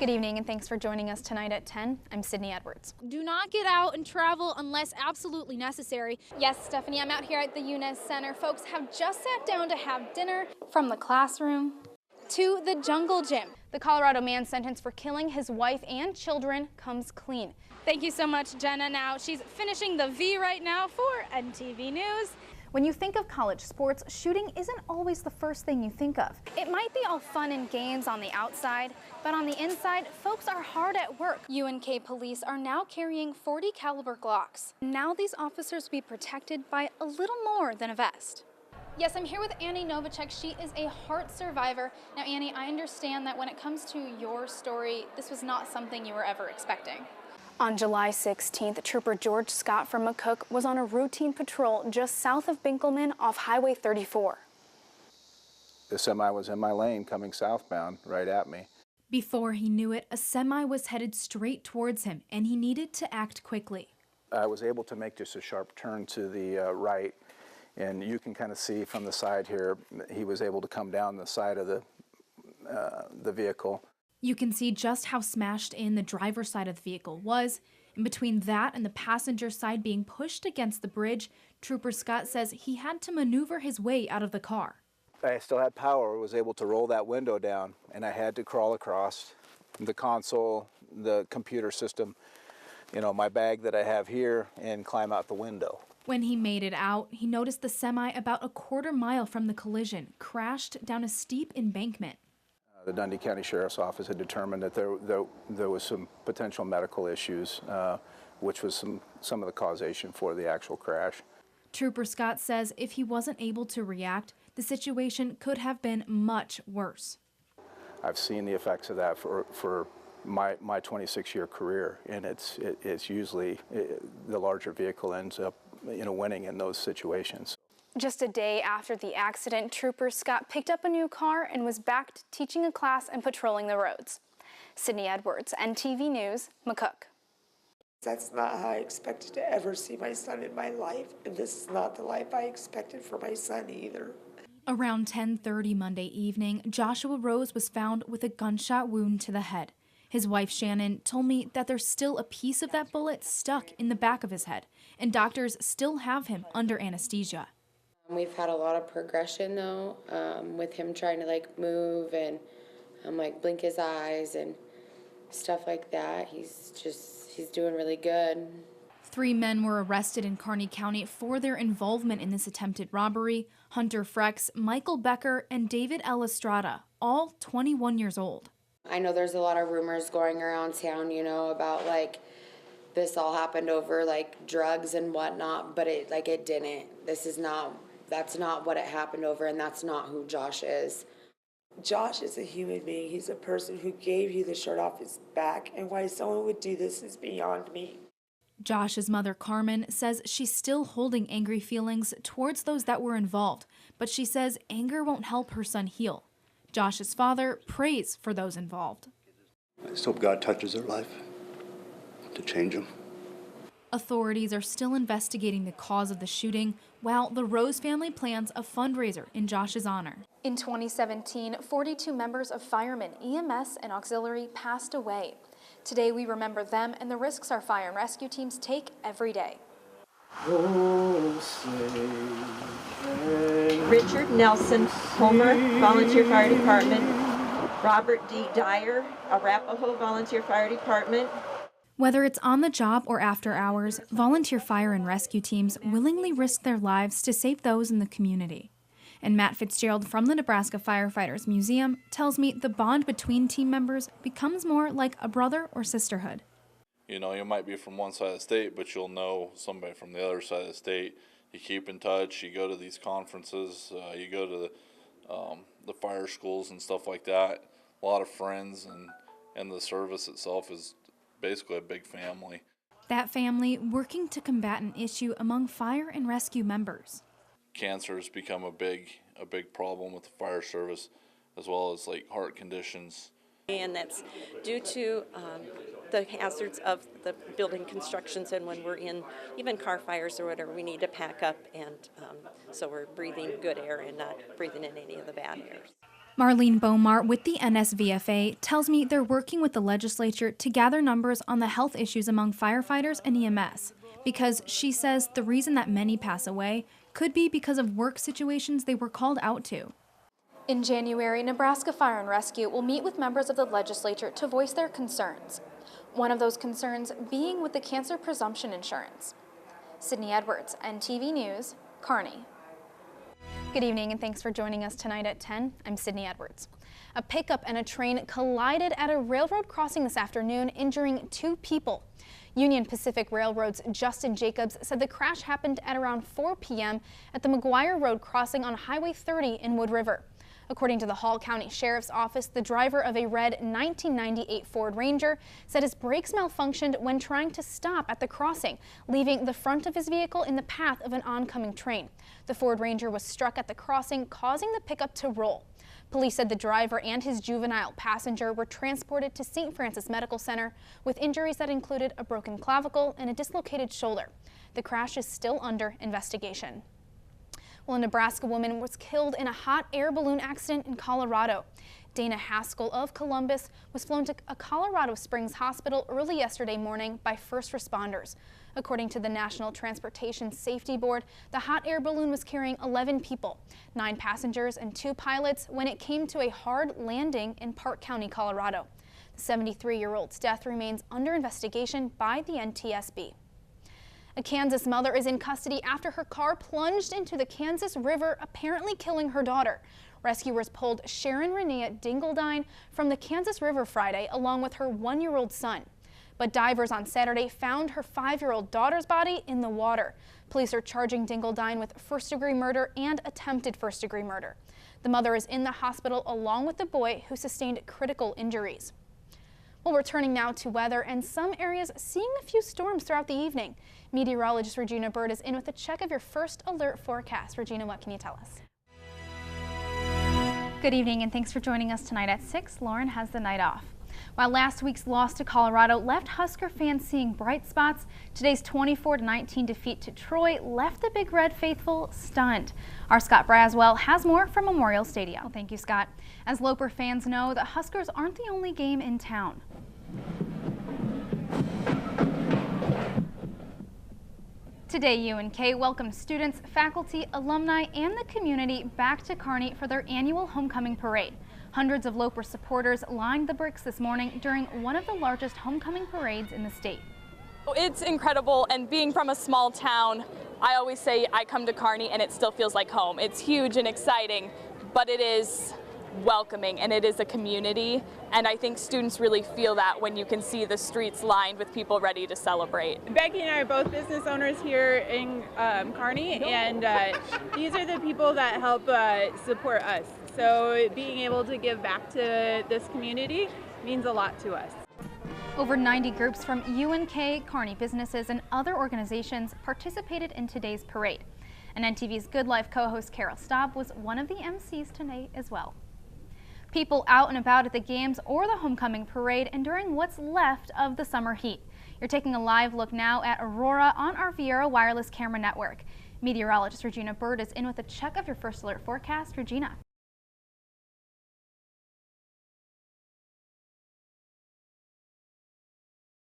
Good evening and thanks for joining us tonight at 10. I'm Sydney Edwards. Do not get out and travel unless absolutely necessary. Yes, Stephanie, I'm out here at the UNES Center. Folks have just sat down to have dinner. From the classroom to the jungle gym. The Colorado man sentenced for killing his wife and children comes clean. Thank you so much, Jenna. Now she's finishing the V right now for NTV News. When you think of college sports, shooting isn't always the first thing you think of. It might be all fun and games on the outside, but on the inside, folks are hard at work. UNK police are now carrying .40 caliber Glocks. Now these officers will be protected by a little more than a vest. Yes, I'm here with Annie Novacek. She is a heart survivor. Now, Annie, I understand that when it comes to your story, this was not something you were ever expecting. On July 16th, Trooper George Scott from McCook was on a routine patrol just south of Binkelman off Highway 34. The semi was in my lane coming southbound right at me. Before he knew it, a semi was headed straight towards him, and he needed to act quickly. I was able to make just a sharp turn to the right, and you can kind of see from the side here, he was able to come down the side of the vehicle. You can see just how smashed in the driver's side of the vehicle was. In between that and the passenger side being pushed against the bridge, Trooper Scott says he had to maneuver his way out of the car. I still had power, was able to roll that window down, and I had to crawl across the console, the computer system, you know, my bag that I have here, and climb out the window. When he made it out, he noticed the semi about a quarter mile from the collision crashed down a steep embankment. The Dundee County Sheriff's Office had determined that there was some potential medical issues, which was some of the causation for the actual crash. Trooper Scott says if he wasn't able to react, the situation could have been much worse. I've seen the effects of that for my 26-year career, and it's usually the larger vehicle ends up, you know, winning in those situations. Just a day after the accident, Trooper Scott picked up a new car and was back to teaching a class and patrolling the roads. Sydney Edwards, NTV News, McCook. That's not how I expected to ever see my son in my life, and this is not the life I expected for my son either. Around 10:30 Monday evening, Joshua Rose was found with a gunshot wound to the head. His wife Shannon told me that there's still a piece of that bullet stuck in the back of his head, and doctors still have him under anesthesia. We've had a lot of progression though, with him trying to move and blink his eyes and stuff like that. He's doing really good. 3 men were arrested in Kearney County for their involvement in this attempted robbery. Hunter Frex, Michael Becker, and David L. Estrada, all 21 years old. I know there's a lot of rumors going around town, you know, about this all happened over drugs and whatnot, but it didn't. That's not what it happened over, and that's not who Josh is. Josh is a human being. He's a person who gave you the shirt off his back, and why someone would do this is beyond me. Josh's mother, Carmen, says she's still holding angry feelings towards those that were involved, but she says anger won't help her son heal. Josh's father prays for those involved. I just hope God touches their life to change them. Authorities are still investigating the cause of the shooting, while the Rose family plans a fundraiser in Josh's honor. In 2017, 42 members of firemen, EMS, and auxiliary passed away. Today, we remember them and the risks our fire and rescue teams take every day. Richard Nelson, Homer, Volunteer Fire Department. Robert D. Dyer, Arapahoe Volunteer Fire Department. Whether it's on the job or after hours, volunteer fire and rescue teams willingly risk their lives to save those in the community. And Matt Fitzgerald from the Nebraska Firefighters Museum tells me the bond between team members becomes more like a brother or sisterhood. You know, you might be from one side of the state, but you'll know somebody from the other side of the state. You keep in touch, you go to these conferences, you go to the fire schools and stuff like that. A lot of friends, and the service itself is basically a big family. That family working to combat an issue among fire and rescue members. Cancer has become a big problem with the fire service, as well as heart conditions. And that's due to the hazards of the building constructions, and when we're in even car fires or whatever, we need to pack up, and so we're breathing good air and not breathing in any of the bad air. Marlene Bomar with the NSVFA tells me they're working with the legislature to gather numbers on the health issues among firefighters and EMS, because she says the reason that many pass away could be because of work situations they were called out to. In January, Nebraska Fire and Rescue will meet with members of the legislature to voice their concerns. One of those concerns being with the cancer presumption insurance. Sydney Edwards, NTV News, Kearney. Good evening and thanks for joining us tonight at 10. I'm Sydney Edwards. A pickup and a train collided at a railroad crossing this afternoon, injuring 2 people. Union Pacific Railroad's Justin Jacobs said the crash happened at around 4 p.m. at the McGuire Road crossing on Highway 30 in Wood River. According to the Hall County Sheriff's Office, the driver of a red 1998 Ford Ranger said his brakes malfunctioned when trying to stop at the crossing, leaving the front of his vehicle in the path of an oncoming train. The Ford Ranger was struck at the crossing, causing the pickup to roll. Police said the driver and his juvenile passenger were transported to St. Francis Medical Center with injuries that included a broken clavicle and a dislocated shoulder. The crash is still under investigation. Well, a Nebraska woman was killed in a hot air balloon accident in Colorado. Dana Haskell of Columbus was flown to a Colorado Springs hospital early yesterday morning by first responders. According to the National Transportation Safety Board, the hot air balloon was carrying 11 people, 9 passengers and 2 pilots when it came to a hard landing in Park County, Colorado. The 73-year-old's death remains under investigation by the NTSB. A Kansas mother is in custody after her car plunged into the Kansas River, apparently killing her daughter. Rescuers pulled Sharon Renea Dingledine from the Kansas River Friday along with her 1-year-old son. But divers on Saturday found her 5-year-old daughter's body in the water. Police are charging Dingledine with first-degree murder and attempted first-degree murder. The mother is in the hospital along with the boy who sustained critical injuries. Well, we're turning now to weather and some areas seeing a few storms throughout the evening. Meteorologist Regina Bird is in with a check of your first alert forecast. Regina, what can you tell us? Good evening and thanks for joining us tonight at 6. Lauren has the night off. While last week's loss to Colorado left Husker fans seeing bright spots, today's 24-19 defeat to Troy left the Big Red faithful stunned. Our Scott Braswell has more from Memorial Stadium. Well, thank you, Scott. As Loper fans know, the Huskers aren't the only game in town. Today, UNK welcomed students, faculty, alumni, and the community back to Kearney for their annual homecoming parade. Hundreds of Loper supporters lined the bricks this morning during one of the largest homecoming parades in the state. It's incredible, and being from a small town, I always say I come to Kearney and it still feels like home. It's huge and exciting, but it is welcoming and it is a community, and I think students really feel that when you can see the streets lined with people ready to celebrate. Becky and I are both business owners here in Kearney, and these are the people that help support us. So being able to give back to this community means a lot to us. Over 90 groups from UNK, Kearney businesses, and other organizations participated in today's parade. And NTV's Good Life co-host Carol Staub was one of the MCs tonight as well. People out and about at the games or the homecoming parade enduring what's left of the summer heat. You're taking a live look now at Aurora on our Viera wireless camera network. Meteorologist Regina Bird is in with a check of your first alert forecast. Regina.